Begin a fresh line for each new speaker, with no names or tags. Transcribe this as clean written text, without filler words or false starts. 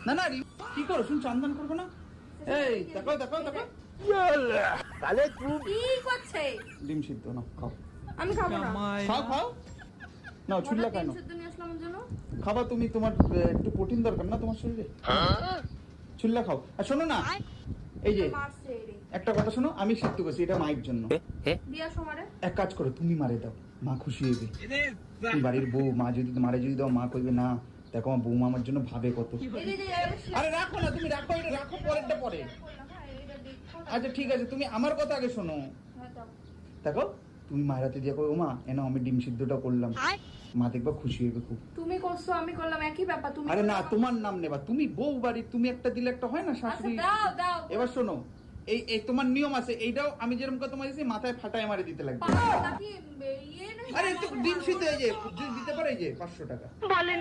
না না কি করো শুন চন্দন করবো না এই দেখো দেখো দেখো
তাহলে তুই
কি করছে?
ডিম সিদ্ধ না খাও
আমি খাবো না।
খাও খাও না ছুল্লা
হঠাৎ
কেন
ডিম সিদ্ধ নিয়ে আসলাম আমার জন্য?
খাবা তুমি তোমার একটু প্রোটিন দরকার না তোমার শরীরে ছুল্লা খাও আর শোনো না এই যে
মারছে রে।
একটা কথা শোনো আমি সিদ্ধ করছি এটা মায়ের জন্য
দিয়া সমারে।
এক কাজ করো তুমি মারে দাও মা খুশি হবে তুমি বাড়ির বউ মা যদি মারে যদি দাও মা কইবে না দেখো আমার বৌমা আমার জন্য ভাবে কত
এই যে
আরে রাখো না তুমি রাখো এটা রাখো পরেরটা পরে আচ্ছা ঠিক আছে তুমি আমার কথা আগে শোনো দেখো তুমি মায়ের হাতে দিয়ে কই ও মা এনো আমি ডিম সিদ্ধটা করলাম মা দেখবা খুশি হবে খুব
তুমি করছো আমি করলাম একই ব্যাপার। তুমি
আরে না তোমার নাম নেবা তুমি বউ বাড়ির তুমি একটা দিলে একটা হয় না
আচ্ছা
শাশুড়ি
দাও দাও।
এবার শোনো এই এই তোমার নিয়ম আছে এইটাও আমি যেরকম কথা তোমার দিয়েছি মাথায় ফাটায় মারে দিতে লাগবে
পাঁচশো টাকা কি ইয়ে নেই?
আরে তো ডিম সিদ্ধ এই যে যদি দিতে পারে এই যে 500 টাকা